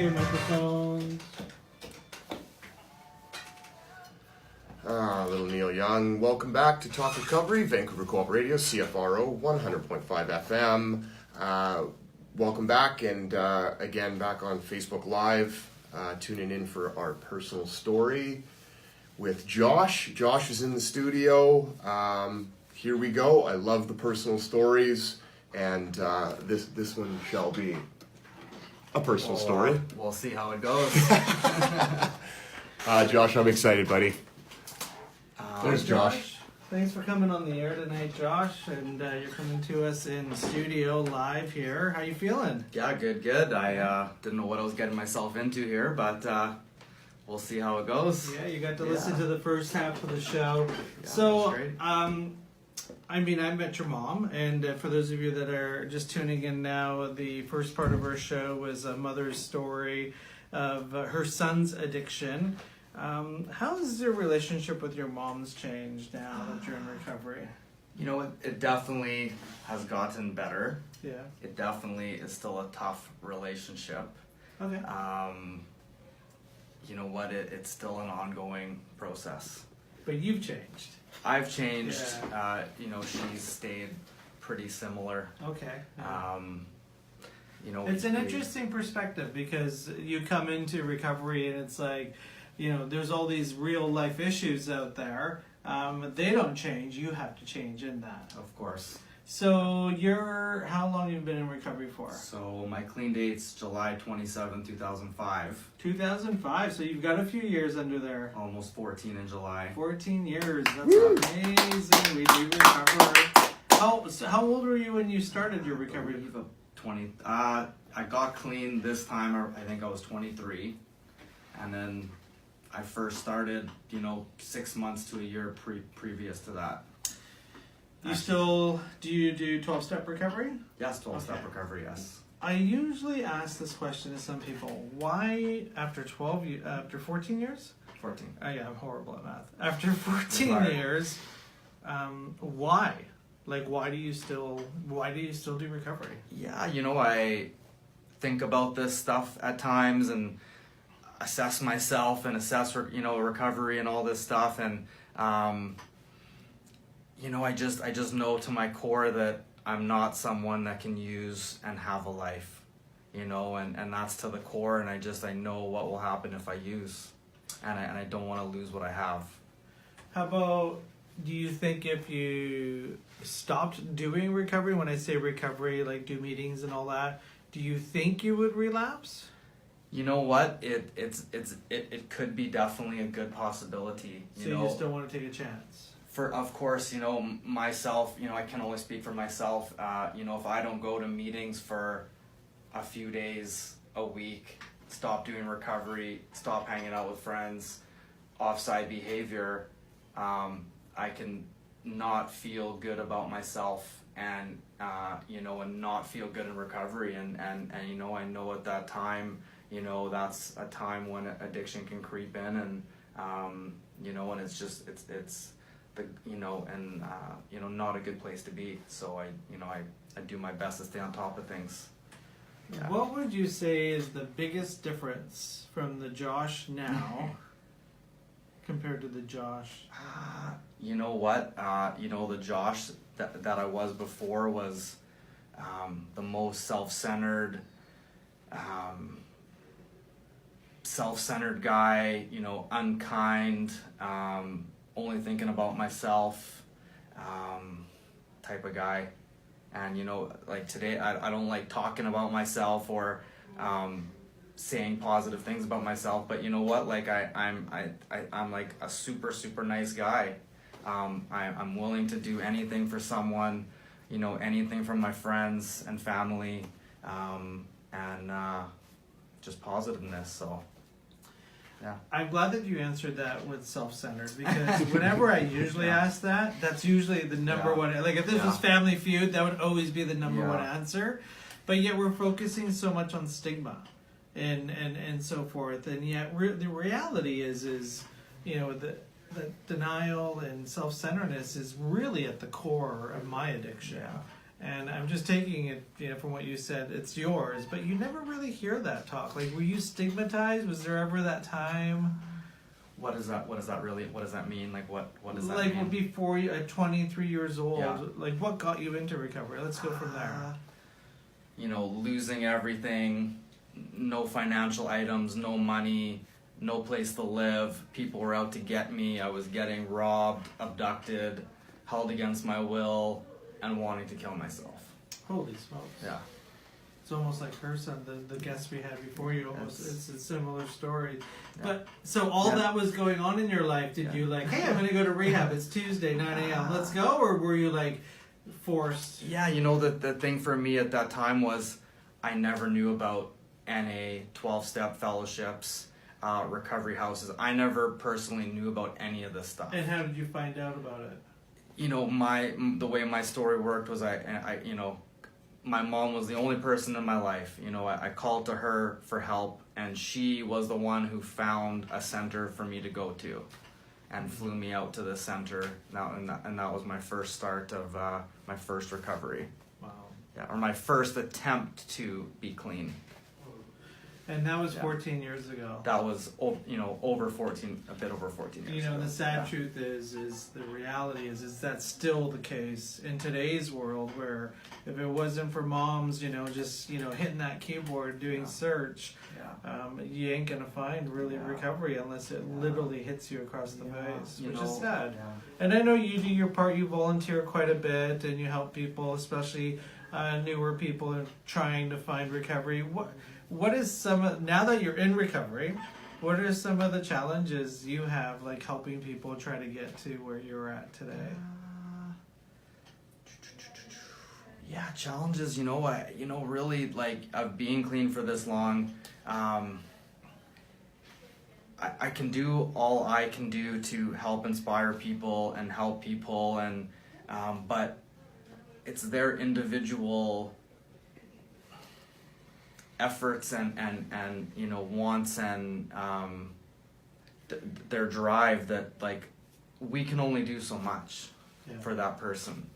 Okay, microphones. Little Neil Young. Welcome back to Talk Recovery, Vancouver Co-op Radio, CFRO 100.5 FM. Welcome back, and again, back on Facebook Live, tuning in for our personal story with Josh. Josh is in the studio. Here we go. I love the personal stories, and this one shall be a personal story. We'll see how it goes. Josh, I'm excited, buddy. There's Josh. Thanks for coming on the air tonight, Josh, and you're coming to us in studio live here. How you feeling? Yeah, good. I didn't know what I was getting myself into here, but we'll see how it goes. Yeah, you got to listen to the first half of the show. Yeah, so, great. I met your mom, and for those of you that are just tuning in now, the first part of our show was a mother's story of her son's addiction. How has your relationship with your mom's changed now that you're in recovery? You know, it definitely has gotten better. Yeah. It definitely is still a tough relationship. Okay. You know what? It's still an ongoing process. But you've changed. I've changed. Yeah. She's stayed pretty similar. Okay. It's an interesting perspective because you come into recovery and it's like, there's all these real life issues out there. They don't change. You have to change in that. Of course. So how long you've been in recovery for? So my clean date's July 27, 2005. 2005. So you've got a few years under there. Almost 14 in July. 14 years. That's amazing. We do recover. How old were you when you started your recovery? 20. I got clean this time. I think I was 23, and then I first started, 6 months to a year previous to that. Do you do 12-step recovery? Yes, 12-step recovery, yes. I usually ask this question to some people. Why, after 14 years? 14. Yeah, I'm horrible at math. After 14 years, why? Like, why do you still do recovery? Yeah, I think about this stuff at times and assess myself and assess, recovery and all this stuff. And, I just know to my core that I'm not someone that can use and have a life, and that's to the core. And I know what will happen if I use, and I don't want to lose what I have. How about, do you think if you stopped doing recovery, when I say recovery, like do meetings and all that, do you think you would relapse? You know what? It could be definitely a good possibility. You just don't want to take a chance. Of course, myself, I can only speak for myself. If I don't go to meetings for a few days, a week, stop doing recovery, stop hanging out with friends, offside behavior, I can not feel good about myself and not feel good in recovery. And I know at that time, that's a time when addiction can creep in, and and it's just it's the not a good place to be. So I do my best to stay on top of things. Yeah. What would you say is the biggest difference from the Josh now compared to the Josh? You know what? The Josh that I was before was the most self-centered guy, unkind, only thinking about myself type of guy. And like today, I don't like talking about myself or saying positive things about myself, but you know what? Like I'm like a super nice guy. I'm willing to do anything for someone, anything from my friends and family, and just positiveness. So yeah. I'm glad that you answered that with self-centered, because whenever I usually ask that, that's usually the number one. Like if this was Family Feud, that would always be the number one answer. But yet we're focusing so much on stigma and so forth, and yet the reality is the denial and self-centeredness is really at the core of my addiction. And I'm just taking it, from what you said, it's yours, but you never really hear that talk. Like, were you stigmatized? Was there ever that time? What does that mean? Like, what does that like mean? before you at 23 years old, Yeah. like what got you into recovery? Let's go from there. Losing everything, no financial items, no money, no place to live. People were out to get me. I was getting robbed, abducted, held against my will, and wanting to kill myself. Holy smokes. Yeah. It's almost like her son, the guest we had before you. Almost, it's a similar story. Yeah. But so all that was going on in your life. Did you like, hey, I'm going to go to rehab. It's Tuesday, 9 a.m. Let's go, or were you like forced? Yeah, the thing for me at that time was I never knew about NA, 12-step fellowships, recovery houses. I never personally knew about any of this stuff. And how did you find out about it? The way my story worked was my mom was the only person in my life. I called to her for help, and she was the one who found a center for me to go to, and flew me out to the center. And that was my first start of my first recovery. Wow. Yeah, or my first attempt to be clean. And that was 14 years ago. That was, over 14, a bit over 14 years ago. The sad truth is the reality is that's still the case in today's world, where if it wasn't for moms, just, hitting that keyboard, doing search, you ain't gonna find really recovery unless it literally hits you across the face, which is sad. Yeah. And I know you do your part, you volunteer quite a bit, and you help people, especially newer people in trying to find recovery. What is now that you're in recovery, what are some of the challenges you have, like helping people try to get to where you're at today? Yeah, challenges, really, like, of being clean for this long, I can do all I can do to help inspire people and help people, and but it's their individual efforts and wants and their drive that, like, we can only do so much for that person.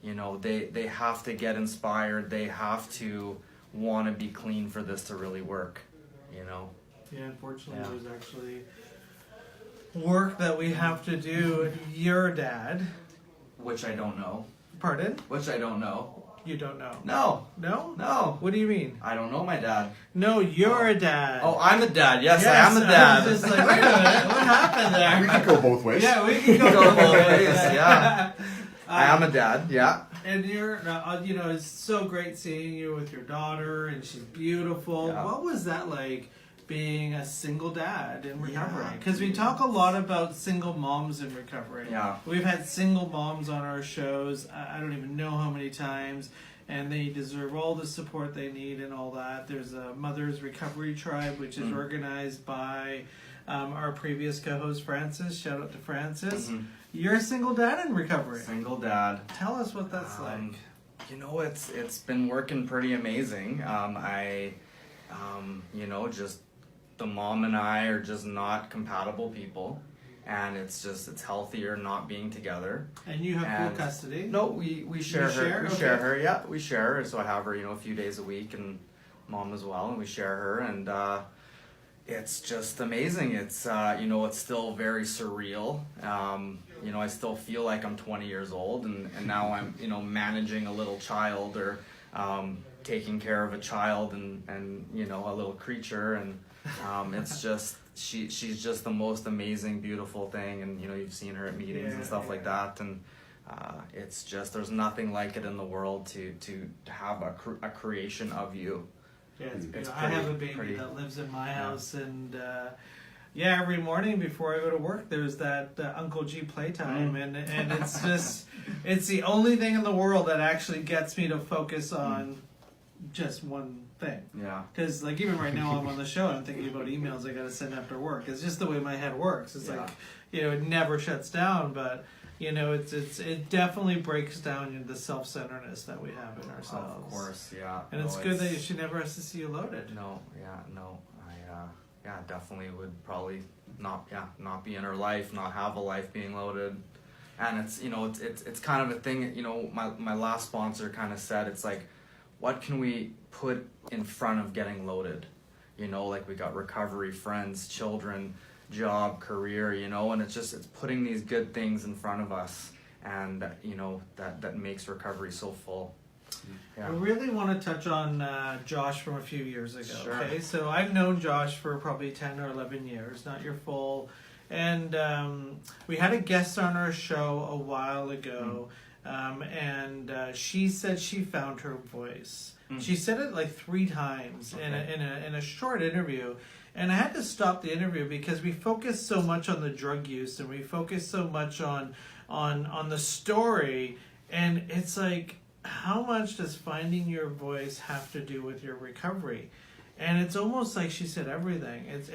They have to get inspired. They have to want to be clean for this to really work. Yeah, unfortunately, there's actually work that we have to do. Your dad, Which I don't know. Pardon? Which I don't know. You don't know? No. No? No. What do you mean? I don't know my dad. No, you're a dad. Oh, I'm a dad. Yes, I am a dad. I was just like, wait a minute, what happened there? We could go both ways. Yeah, we can go Go both both ways. ways, yeah. I am a dad, yeah. And you're, it's so great seeing you with your daughter, and she's beautiful. Yeah. What was that like, being a single dad in recovery? Yeah. Because we talk a lot about single moms in recovery. Yeah. We've had single moms on our shows, I don't even know how many times, and they deserve all the support they need and all that. There's a Mother's Recovery Tribe, which is organized by our previous co-host, Francis. Shout out to Francis. You're a single dad in recovery. Single dad. Tell us what that's like. It's been working pretty amazing. Just the mom and I are just not compatible people, and it's healthier not being together. And you have full custody? No, we share her. share? We Okay. share her. Yeah, we share her. So I have her, a few days a week, and mom as well, and we share her, and it's just amazing. It's it's still very surreal. I still feel like I'm 20 years old, and now I'm managing a little child, or taking care of a child and a little creature, and it's just she's just the most amazing, beautiful thing, and you've seen her at meetings and stuff like that, and it's just, there's nothing like it in the world to have a creation of you. Yeah, it's It's I have a baby pretty- that lives in my house, and every morning before I go to work, there's that Uncle G playtime, and it's just, it's the only thing in the world that actually gets me to focus on just one thing. Yeah. Because like even right now I'm on the show, I'm thinking about emails I got to send after work. It's just the way my head works. It's like it never shuts down, but it definitely breaks down the self-centeredness that we have in ourselves. Of course, yeah. And it's good that she never has to see you loaded. No, I definitely would probably not be in her life, not have a life being loaded. And it's, you know, it's kind of a thing, you know, my last sponsor kind of said, it's like, what can we put in front of getting loaded? You know, like we got recovery, friends, children, job, career, you know, and it's putting these good things in front of us, and you know, that makes recovery so full. I really want to touch on Josh from a few years ago. Sure. Okay, so I've known Josh for probably 10 or 11 years, not your full. And we had a guest on our show a while ago, and she said she found her voice. She said it like 3 times in a short interview. And I had to stop the interview because we focused so much on the drug use, and we focused so much on the story, and it's like, how much does finding your voice have to do with your recovery? And it's almost like she said everything. It's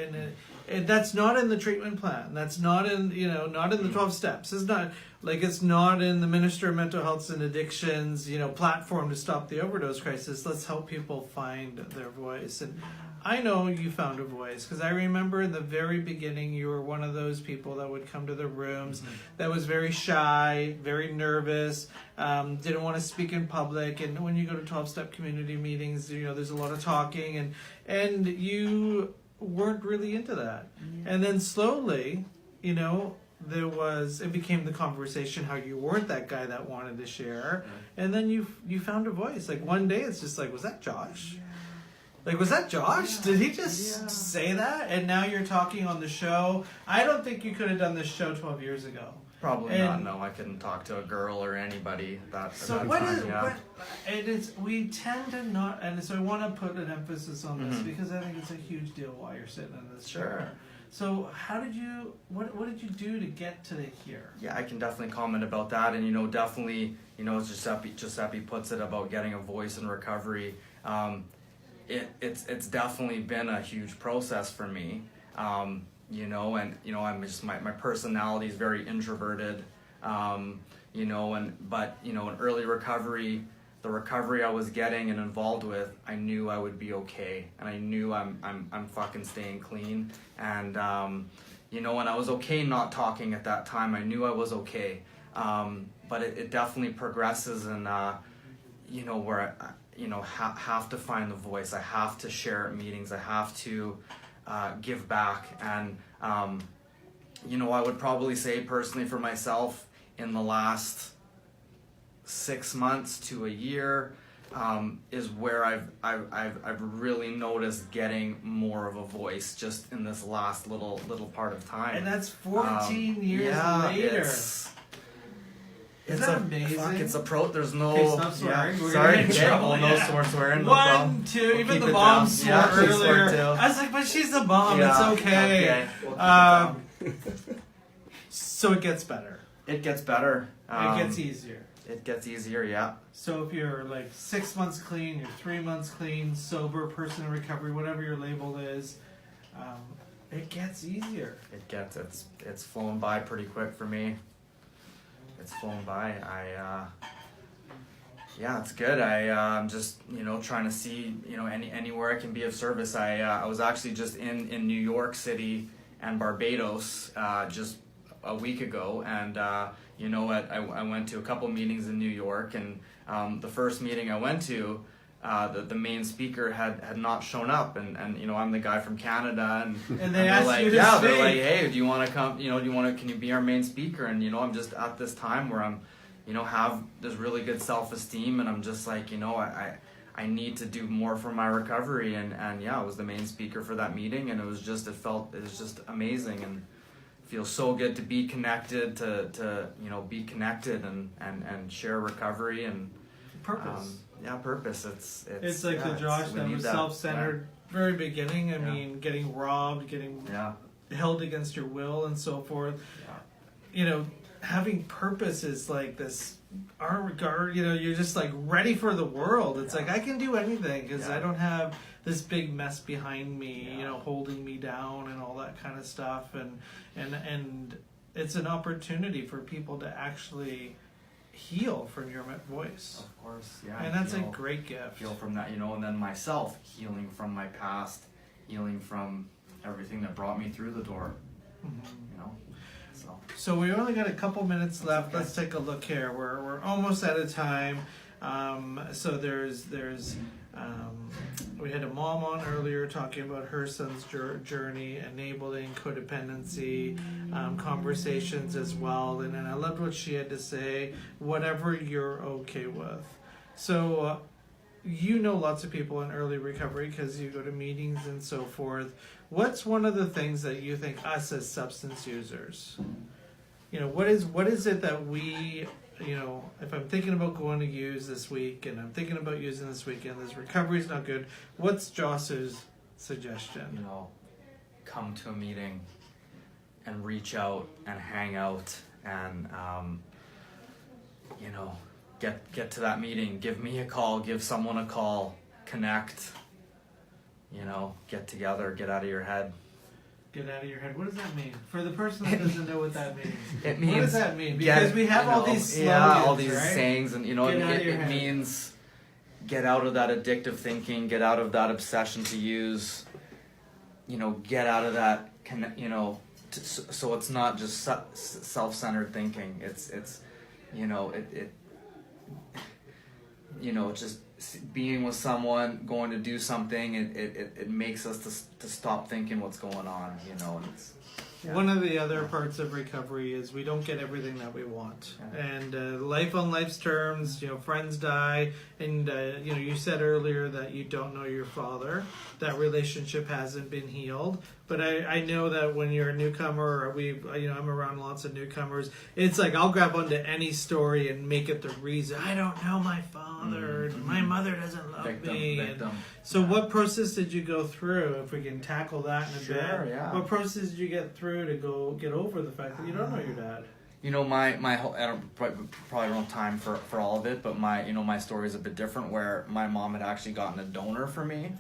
and that's not in the treatment plan. That's not in, you know, not in the 12 steps. It's not like, it's not in the Minister of Mental Health and Addictions, you know, platform to stop the overdose crisis. Let's help people find their voice. And I know you found a voice, because I remember in the very beginning you were one of those people that would come to the rooms that was very shy, very nervous, didn't want to speak in public. And when you go to 12-step community meetings, you know, there's a lot of talking, and you weren't really into that. And then slowly, you know, it became the conversation how you weren't that guy that wanted to share, and then you found a voice. Like one day it's just like, was that Josh? Like, was that Josh? Did he just say that? And now you're talking on the show. I don't think you could have done this show 12 years ago. Probably not. No, I couldn't talk to a girl or anybody that. So at that what time, is what? And it's, we tend to not, and so I want to put an emphasis on this because I think it's a huge deal while you're sitting in this chair. So how did you? What did you do to get to here? Yeah, I can definitely comment about that, and you know, definitely, you know, as Giuseppe puts it about getting a voice in recovery. It's definitely been a huge process for me, you know, and you know, I'm just my personality is very introverted, you know, but you know, in early recovery, the recovery I was getting and involved with, I knew I would be okay, and I knew I'm fucking staying clean, and you know, and I was okay not talking at that time. I knew I was okay, but it definitely progresses, and you know, where you know, have to find the voice. I have to share at meetings. I have to give back. And, you know, I would probably say personally for myself, in the last 6 months to a year, is where I've really noticed getting more of a voice just in this last little part of time. And that's 14 years later. Isn't that amazing? Fuck, it's a there's no. Okay, stop swearing. Yeah, We're sorry, gonna get in trouble. no swearing. No 1, 2. We'll even keep the it mom down. swore Yeah, she swore earlier. too. I was like, but she's the mom. Yeah, It's okay. We'll keep it down. So it gets better. It gets better. It gets easier. It gets easier, yeah. So if you're like 6 months clean, you're 3 months clean, sober, person in recovery, whatever your label is, it gets easier. It's flown by pretty quick for me. It's flown by. Yeah, it's good. I'm just, you know, trying to see, you know, anywhere I can be of service. I was actually just in New York City and Barbados just a week ago, and you know what? I went to a couple meetings in New York, and the first meeting I went to, the main speaker had not shown up, and you know, I'm the guy from Canada, and they asked like, you to yeah, speak. they're like, hey, do you want to come? You know, can you be our main speaker? And you know, I'm just at this time where I'm, you know, have this really good self-esteem, and I'm just like, you know, I need to do more for my recovery, and yeah, I was the main speaker for that meeting, and it was just amazing, and feels so good to be connected, to you know, be connected and share recovery and Purpose. Purpose. It's like the Josh that was self-centered very beginning. I Yeah. mean, getting robbed, getting Yeah. held against your will, and so forth. Yeah. You know, having purpose is like this. You know, you're just like ready for the world. It's like, I can do anything because I don't have this big mess behind me, you know, holding me down and all that kind of stuff. And it's an opportunity for people to actually heal from your voice. Of course, yeah. And that's a great gift. Feel from that, you know, and then myself healing from my past, healing from everything that brought me through the door. Mm-hmm. You know, so So we only got a couple minutes left. Okay. Let's take a look here. We're almost out of time. So there's we had a mom on earlier talking about her son's journey, enabling codependency, conversations as well. And I loved what she had to say, whatever you're okay with. So you know lots of people in early recovery because you go to meetings and so forth. What's one of the things that you think us as substance users, what is it that we, if I'm thinking about going to use this week and I'm thinking about using this weekend, this recovery's not good, what's Joss's suggestion? Come to a meeting and reach out and hang out and, get to that meeting, give me a call, give someone a call, connect, get together, get out of your head. Get out of your head. What does that mean? For the person that doesn't know what that means. It means, what does that mean? Because we have all these slogans, all these right? sayings, and it means get out of that addictive thinking, get out of that obsession to use, get out of that, so it's not just self-centered thinking. It's just being with someone, going to do something. It makes us to stop thinking what's going on. And it's. Yeah. One of the other parts of recovery is we don't get everything that we want. Yeah. And life on life's terms, friends die. And, you said earlier that you don't know your father. That relationship hasn't been healed. But I know that when you're a newcomer, or I'm around lots of newcomers, it's like I'll grab onto any story and make it the reason. I don't know my father. Mm-hmm. My mother doesn't love me. Victim. So what process did you go through, if we can tackle that in a bit? Yeah. What process did you get through to get over the fact that you don't know your dad? My whole, I probably don't have time for all of it, but my story is a bit different, where my mom had actually gotten a donor for me,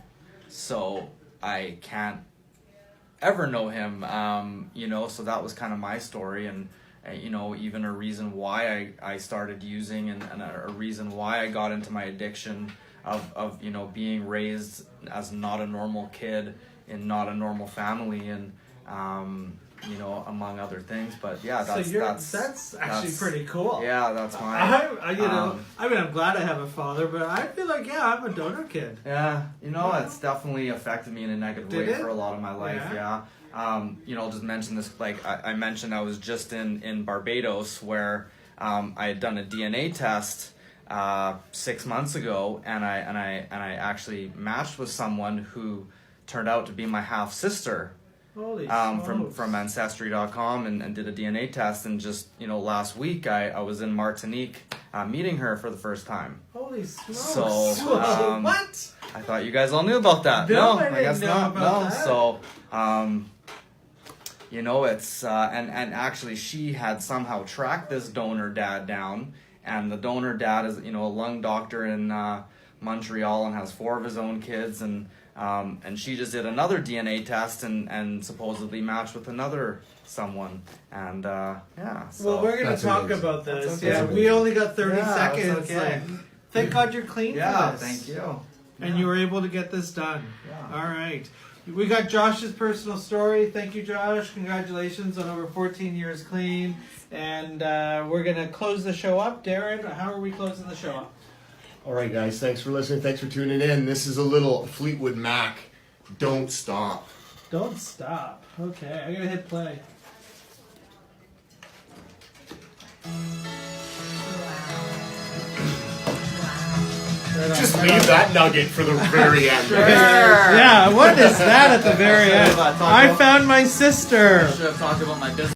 so I can't ever know him, so that was kind of my story, and even a reason why I started using, and a reason why I got into my addiction of being raised as not a normal kid in not a normal family, and among other things. But yeah, that's actually pretty cool. Yeah, that's my. I'm glad I have a father, but I feel like I'm a donor kid. Yeah, it's definitely affected me in a negative way for a lot of my life. Yeah. I'll just mention this. Like I mentioned, I was just in Barbados, where I had done a DNA test 6 months ago, and I actually matched with someone who turned out to be my half sister. Holy from Ancestry.com, and did a DNA test, and just last week I was in Martinique meeting her for the first time. Holy smokes! So what? I thought you guys all knew about that. No, I guess not. No, that. So it's and actually she had somehow tracked this donor dad down, and the donor dad is a lung doctor in Montreal and has 4 of his own kids, and she just did another DNA test and supposedly matched with another someone, and So. Well, we're gonna talk about this. We only got 30 seconds. Okay. Thank God you're clean for this. Thank you. And you were able to get this done. Yeah. All right. We got Josh's personal story. Thank you, Josh. Congratulations on over 14 years clean. And we're gonna close the show up. Darren, how are we closing the show up? All right, guys. Thanks for listening. Thanks for tuning in. This is a little Fleetwood Mac. Don't stop. Don't stop. Okay, I'm gonna hit play. Just leave that nugget for the very end. Sure. Yeah, what is that at the very end? I found my sister. I should have talked about my business.